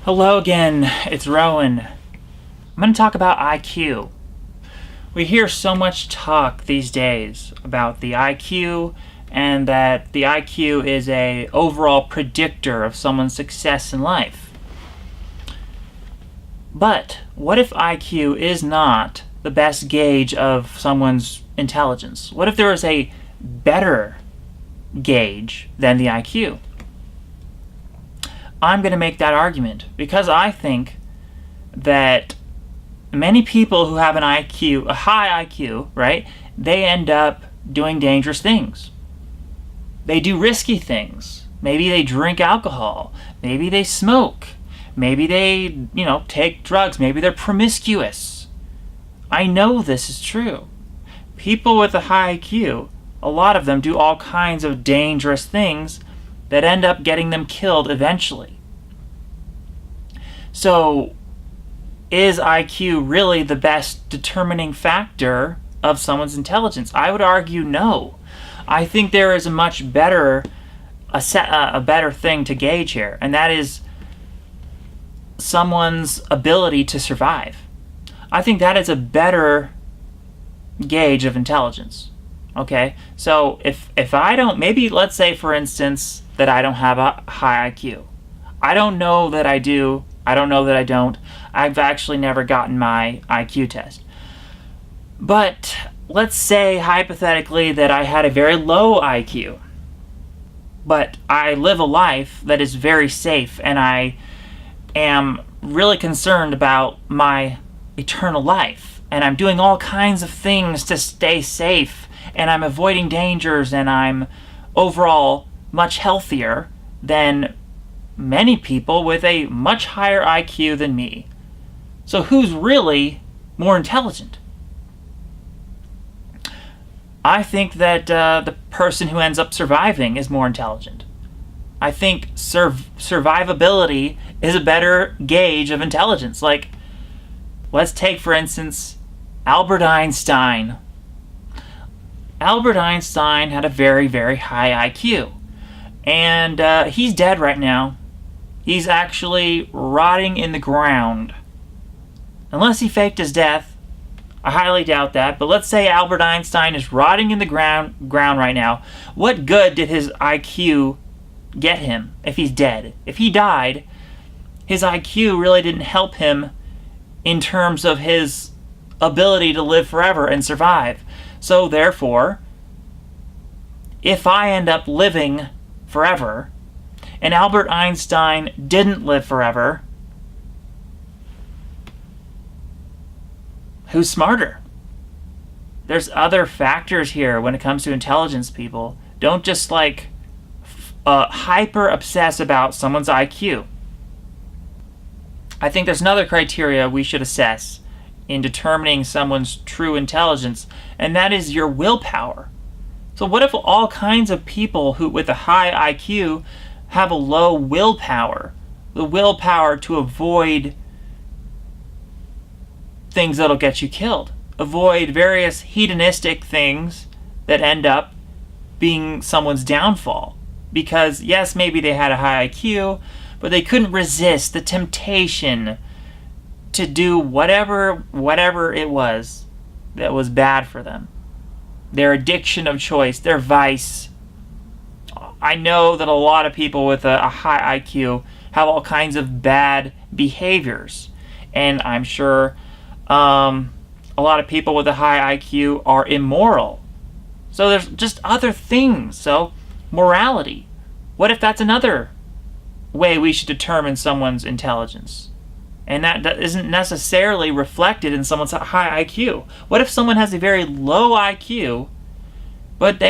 Hello again, it's Rowan. I'm going to talk about IQ. We hear so much talk these days about the IQ and that the IQ is a overall predictor of someone's success in life. But what if IQ is not the best gauge of someone's intelligence? What if there is a better gauge than the IQ? I'm going to make that argument because I think that many people who have a high IQ, right, they end up doing dangerous things. They do risky things. Maybe they drink alcohol. Maybe they smoke. Maybe they, take drugs. Maybe they're promiscuous. I know this is true. People with a high IQ, a lot of them do all kinds of dangerous things that end up getting them killed eventually. So, is IQ really the best determining factor of someone's intelligence? I would argue no. I think there is a much better, a better thing to gauge here, and that is someone's ability to survive. I think that is a better gauge of intelligence. Okay, so if I don't, maybe let's say for instance that I don't have a high IQ. I don't know that I do. I don't know that I don't. I've actually never gotten my IQ test. But let's say hypothetically that I had a very low IQ. But I live a life that is very safe and I am really concerned about my eternal life. And I'm doing all kinds of things to stay safe. And I'm avoiding dangers and I'm overall much healthier than many people with a much higher IQ than me. So who's really more intelligent? I think that the person who ends up surviving is more intelligent. I think survivability is a better gauge of intelligence. Like, let's take, for instance, Albert Einstein. Albert Einstein had a very, very high IQ. And he's dead right now. He's actually rotting in the ground. Unless he faked his death. I highly doubt that. But let's say Albert Einstein is rotting in the ground right now. What good did his IQ get him if he's dead? If he died, his IQ really didn't help him in terms of his ability to live forever and survive. So therefore, if I end up living forever, and Albert Einstein didn't live forever, who's smarter? There's other factors here when it comes to intelligence, people. Don't just hyper obsess about someone's IQ. I think there's another criteria we should assess in determining someone's true intelligence, and that is your willpower. So what if all kinds of people who with a high IQ have a low willpower? The willpower to avoid things that'll get you killed. Avoid various hedonistic things that end up being someone's downfall. Because yes, maybe they had a high IQ, but they couldn't resist the temptation to do whatever it was that was bad for them. Their addiction of choice, their vice. I know that a lot of people with a high IQ have all kinds of bad behaviors. And I'm sure a lot of people with a high IQ are immoral. So there's just other things. So morality. What if that's another way we should determine someone's intelligence? And that isn't necessarily reflected in someone's high IQ. What if someone has a very low IQ, but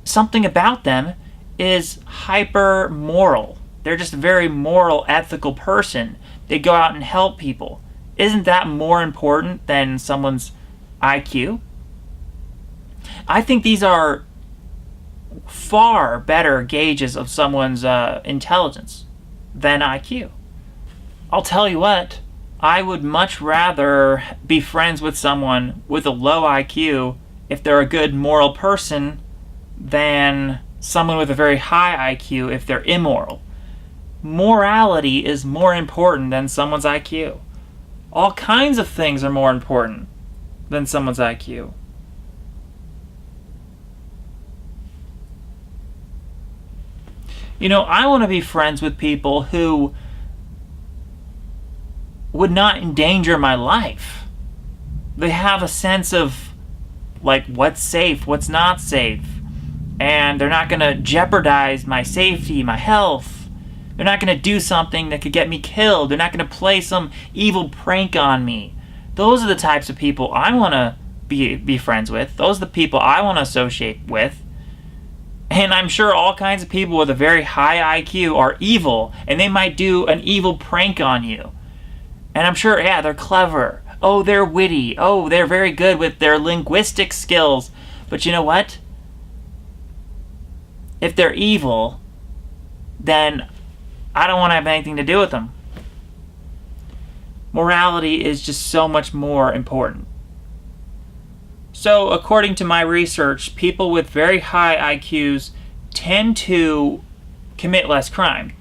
something about them is hyper moral? They're just a very moral, ethical person. They go out and help people. Isn't that more important than someone's IQ? I think these are far better gauges of someone's intelligence than IQ. I'll tell you what, I would much rather be friends with someone with a low IQ if they're a good moral person than someone with a very high IQ if they're immoral. morality is more important than someone's IQ. All kinds of things are more important than someone's IQ. I want to be friends with people who would not endanger my life. They have a sense of what's safe, what's not safe, and they're not going to jeopardize my safety, my health. They're not going to do something that could get me killed. They're not going to play some evil prank on me. Those are the types of people I want to be friends with. Those are the people I want to associate with. And I'm sure all kinds of people with a very high IQ are evil, and they might do an evil prank on you. And I'm sure, yeah, they're clever. Oh, they're witty. Oh, they're very good with their linguistic skills. But you know what? If they're evil, then I don't want to have anything to do with them. Morality is just so much more important. So, according to my research, people with very high IQs tend to commit less crime,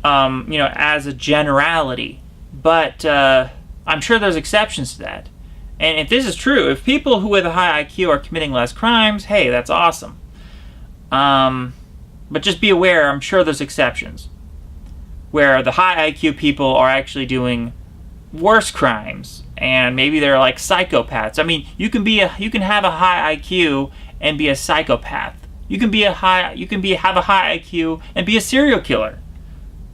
as a generality. But I'm sure there's exceptions to that. And if this is true, if people who with a high IQ are committing less crimes, hey, that's awesome. But just be aware, I'm sure there's exceptions, where the high IQ people are actually doing worse crimes, and maybe they're like psychopaths. I mean, you can have a high IQ and be a psychopath. You can have a high IQ and be a serial killer,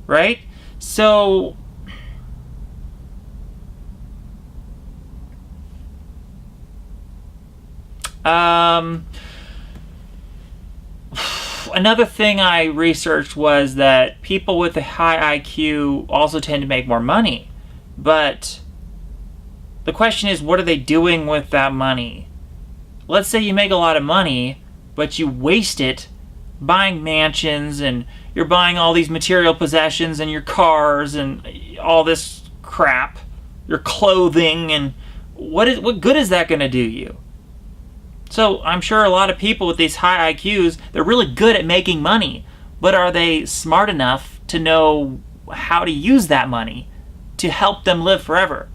right? So another thing I researched was that people with a high IQ also tend to make more money. But the question is, what are they doing with that money? Let's say you make a lot of money, but you waste it buying mansions, and you're buying all these material possessions and your cars and all this crap, your clothing, and what good is that going to do you? So I'm sure a lot of people with these high IQs, they're really good at making money, but are they smart enough to know how to use that money to help them live forever?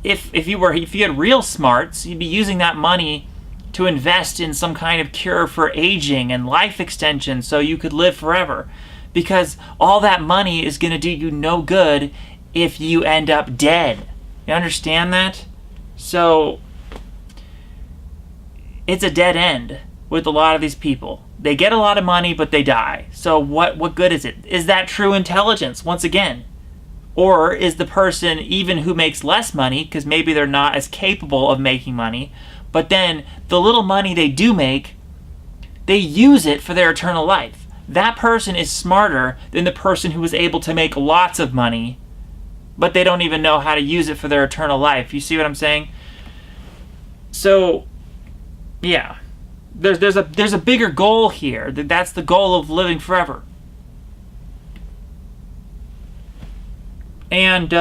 If you had real smarts, you'd be using that money to invest in some kind of cure for aging and life extension so you could live forever. Because all that money is going to do you no good if you end up dead. You understand that? So it's a dead end with a lot of these people. They get a lot of money, but they die. So what good is it? Is that true intelligence, once again? Or is the person, even who makes less money, because maybe they're not as capable of making money, but then the little money they do make, they use it for their eternal life. That person is smarter than the person who is able to make lots of money, but they don't even know how to use it for their eternal life. You see what I'm saying? So, yeah, there's a bigger goal here. That's the goal of living forever. And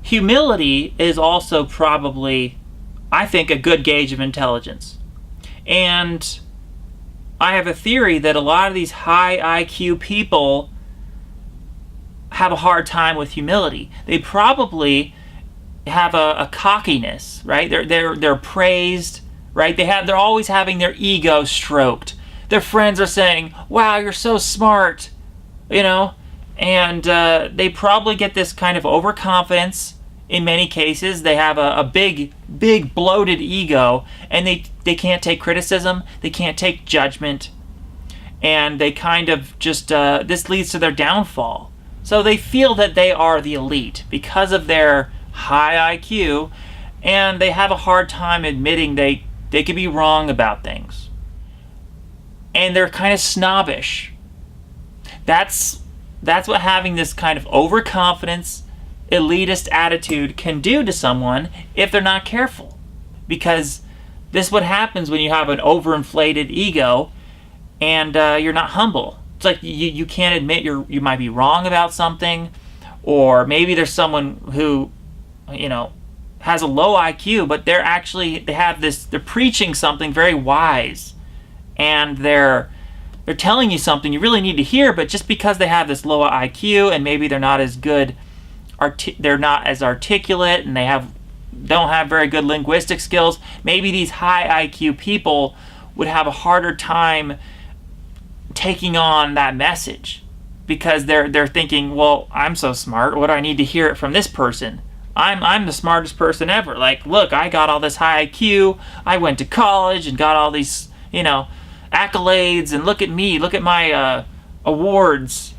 humility is also probably, I think, a good gauge of intelligence. And I have a theory that a lot of these high IQ people have a hard time with humility. They probably have a cockiness, right? They're praised, right? They're always having their ego stroked. Their friends are saying, "Wow, you're so smart," and they probably get this kind of overconfidence. In many cases, they have a big bloated ego, and they can't take criticism, they can't take judgment, and they kind of just, this leads to their downfall. So they feel that they are the elite because of their high IQ, and they have a hard time admitting they could be wrong about things. And they're kind of snobbish. That's what having this kind of overconfidence, elitist attitude can do to someone if they're not careful. Because this is what happens when you have an overinflated ego and you're not humble. It's like you can't admit you might be wrong about something, or maybe there's someone who, has a low IQ, but they're preaching something very wise, and they're they're telling you something you really need to hear, but just because they have this low IQ and maybe they're not as good, they're not as articulate, and they don't have very good linguistic skills, maybe these high IQ people would have a harder time taking on that message, because they're thinking, well, I'm so smart, what do I need to hear it from this person? I'm the smartest person ever. Like, look, I got all this high IQ, I went to college and got all these, accolades, and look at me, look at my awards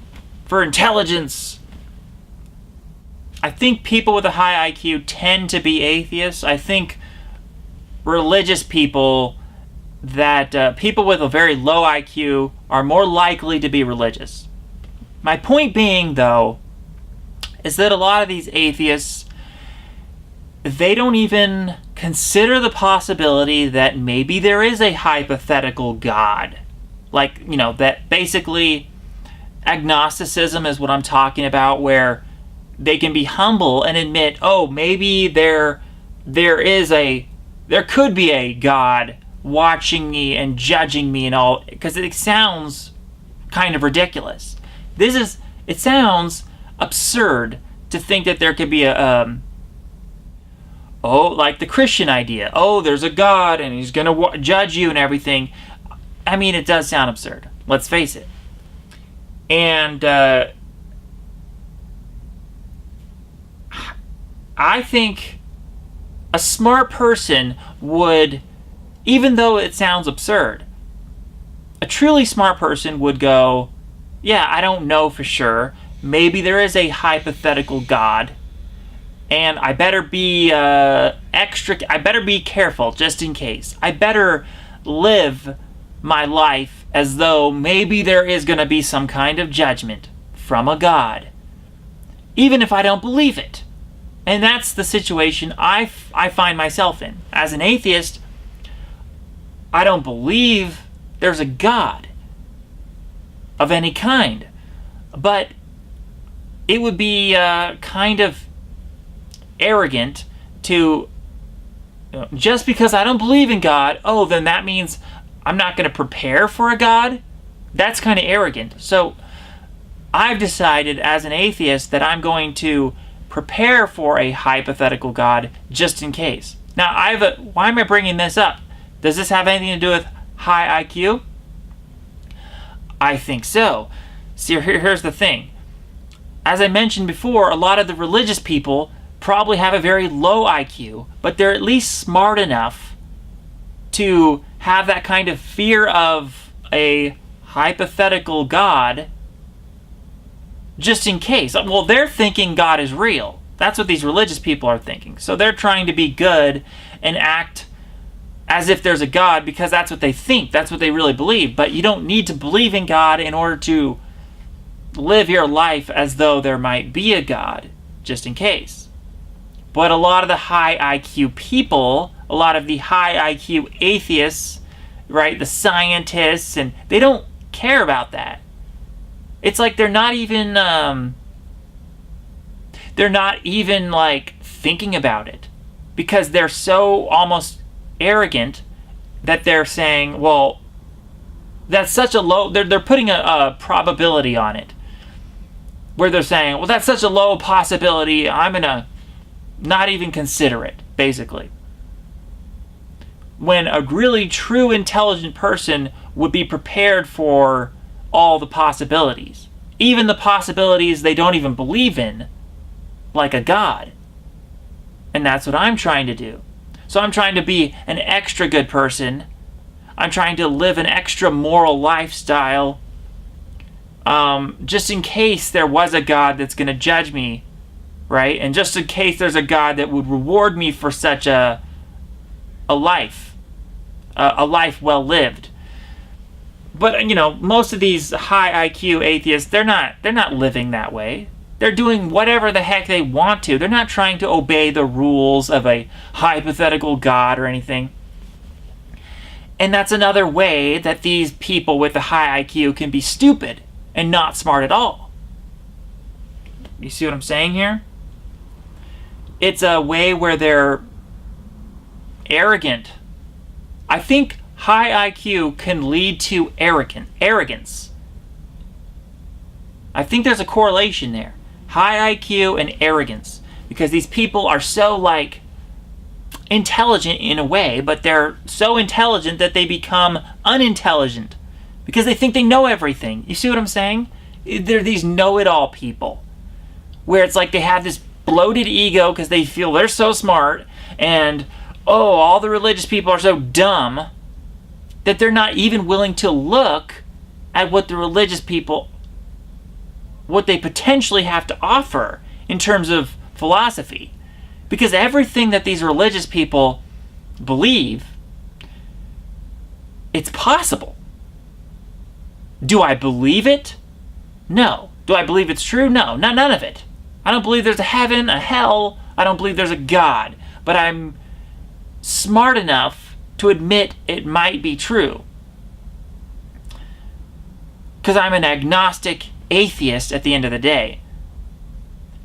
for intelligence. I think people with a high IQ tend to be atheists. I think religious people, people with a very low IQ are more likely to be religious. My point being, though, is that a lot of these atheists, they don't even consider the possibility that maybe there is a hypothetical God. Like, that basically agnosticism is what I'm talking about, where they can be humble and admit, oh, maybe there could be a God watching me and judging me and all, because it sounds kind of ridiculous. It sounds absurd to think that there could be like the Christian idea. Oh, there's a God and he's going to judge you and everything. I mean, it does sound absurd. Let's face it. And I think a smart person would, even though it sounds absurd, a truly smart person would go, yeah, I don't know for sure. Maybe there is a hypothetical God, and I better be I better be careful just in case. I better live my life as though maybe there is going to be some kind of judgment from a God, even if I don't believe it. And that's the situation I find myself in. As an atheist, I don't believe there's a God of any kind. But it would be kind of arrogant to, just because I don't believe in God, oh, then that means I'm not going to prepare for a God? That's kind of arrogant. So I've decided as an atheist that I'm going to prepare for a hypothetical God just in case. Now, why am I bringing this up? Does this have anything to do with high IQ? I think so. See, here's the thing. As I mentioned before, a lot of the religious people probably have a very low IQ, but they're at least smart enough to have that kind of fear of a hypothetical God just in case. Well, they're thinking God is real. That's what these religious people are thinking. So they're trying to be good and act as if there's a God because that's what they think. That's what they really believe. But you don't need to believe in God in order to live your life as though there might be a God, just in case. But a lot of the high IQ people, a lot of the high IQ atheists, right, the scientists, and they don't care about that. It's like they're not even like thinking about it, because they're so almost arrogant that they're saying, well, that's such a low, they're putting a probability on it, where they're saying, well, that's such a low possibility, I'm gonna not even consider it, basically. When a really true intelligent person would be prepared for all the possibilities, even the possibilities they don't even believe in, like a God. And that's what I'm trying to do. So I'm trying to be an extra good person. I'm trying to live an extra moral lifestyle, just in case there was a God that's going to judge me, right? And just in case there's a God that would reward me for such a life well lived. But most of these high IQ atheists, they're not living that way. They're doing whatever the heck they want to. They're not trying to obey the rules of a hypothetical God or anything. And that's another way that these people with a high IQ can be stupid and not smart at all. You see what I'm saying here? It's a way where they're arrogant. I think high IQ can lead to arrogance. I think there's a correlation there. High IQ and arrogance. Because these people are so, like, intelligent in a way, but they're so intelligent that they become unintelligent. Because they think they know everything. You see what I'm saying? They're these know-it-all people. Where it's like they have this bloated ego because they feel they're so smart, and, oh, all the religious people are so dumb that they're not even willing to look at what the religious people, what they potentially have to offer in terms of philosophy. Because everything that these religious people believe, it's possible. Do I believe it? No. Do I believe it's true? No, none of it. I don't believe there's a heaven, a hell. I don't believe there's a God. But I'm smart enough to admit it might be true. Because I'm an agnostic atheist at the end of the day.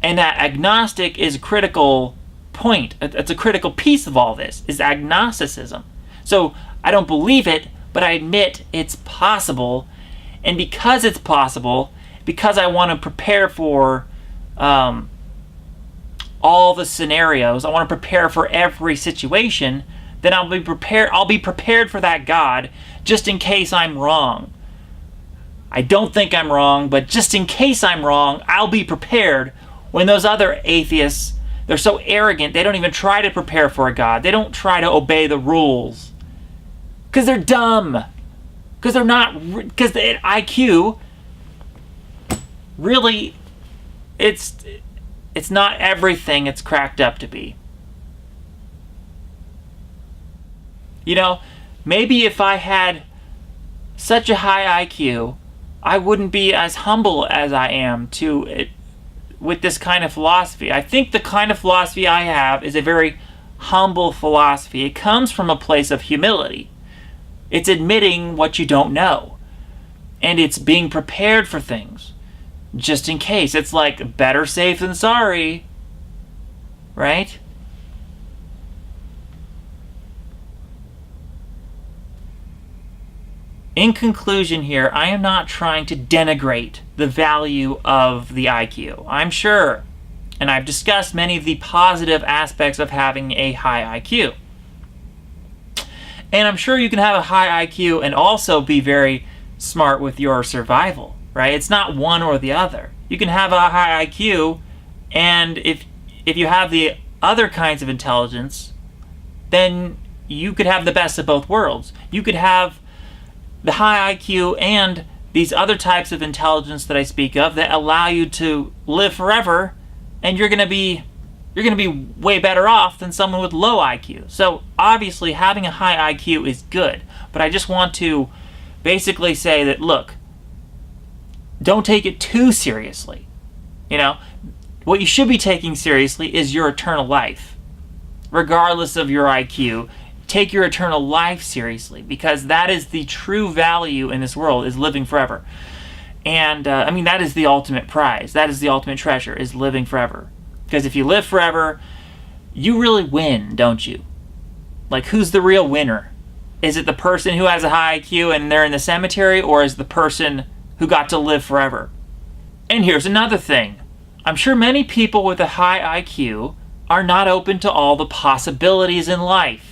And that agnostic is a critical point. It's a critical piece of all this, is agnosticism. So I don't believe it, but I admit it's possible. And because it's possible, because I want to prepare for all the scenarios, I want to prepare for every situation, then I'll be prepared for that God just in case I'm wrong. I don't think I'm wrong, but just in case I'm wrong, I'll be prepared. When those other atheists, they're so arrogant, they don't even try to prepare for a God. They don't try to obey the rules. Because they're dumb. Because they're not, because the IQ, really, it's not everything it's cracked up to be. You know, maybe if I had such a high IQ, I wouldn't be as humble as I am with this kind of philosophy. I think the kind of philosophy I have is a very humble philosophy. It comes from a place of humility. It's admitting what you don't know. And it's being prepared for things. Just in case. It's like better safe than sorry. Right? In conclusion here, I am not trying to denigrate the value of the IQ. I'm sure, and I've discussed many of the positive aspects of having a high IQ. And I'm sure you can have a high IQ and also be very smart with your survival, right? It's not one or the other. You can have a high IQ, and if you have the other kinds of intelligence, then you could have the best of both worlds. You could have the high IQ and these other types of intelligence that I speak of that allow you to live forever, and you're going to be way better off than someone with low IQ. So obviously having a high IQ is good, but I just want to basically say that, look, don't take it too seriously. You know, what you should be taking seriously is your eternal life. Regardless of your IQ, take your eternal life seriously, because that is the true value in this world, is living forever. And I mean, that is the ultimate prize. That is the ultimate treasure, is living forever. Because if you live forever, you really win, don't you? Like, who's the real winner? Is it the person who has a high IQ and they're in the cemetery, or is the person who got to live forever? And here's another thing. I'm sure many people with a high IQ are not open to all the possibilities in life.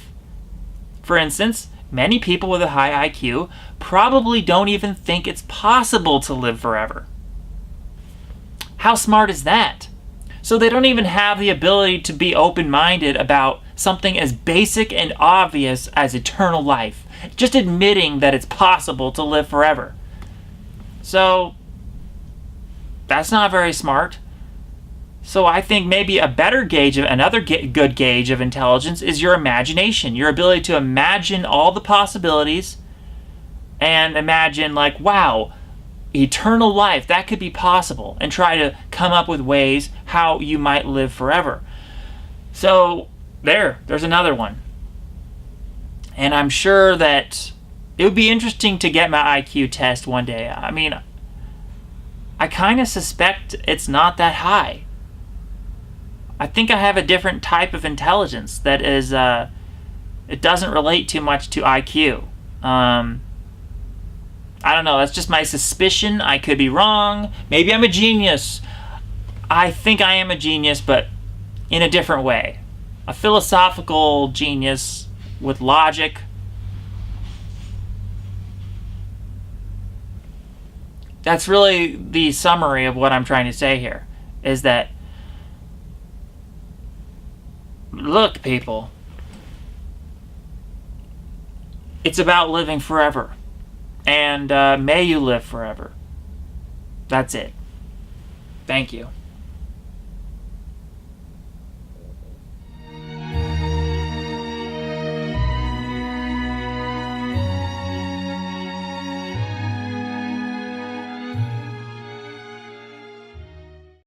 For instance, many people with a high IQ probably don't even think it's possible to live forever. How smart is that? So they don't even have the ability to be open-minded about something as basic and obvious as eternal life. Just admitting that it's possible to live forever. So that's not very smart. So I think maybe a better gauge, another good gauge of intelligence is your imagination. Your ability to imagine all the possibilities and imagine, like, wow, eternal life, that could be possible, and try to come up with ways how you might live forever. So there's another one. And I'm sure that it would be interesting to get my IQ test one day. I mean, I kind of suspect it's not that high. I think I have a different type of intelligence that is, it doesn't relate too much to IQ. I don't know. That's just my suspicion. I could be wrong. Maybe I'm a genius. I think I am a genius, but in a different way. A philosophical genius with logic. That's really the summary of what I'm trying to say here. Is that, look, people, it's about living forever. And may you live forever. That's it. Thank you.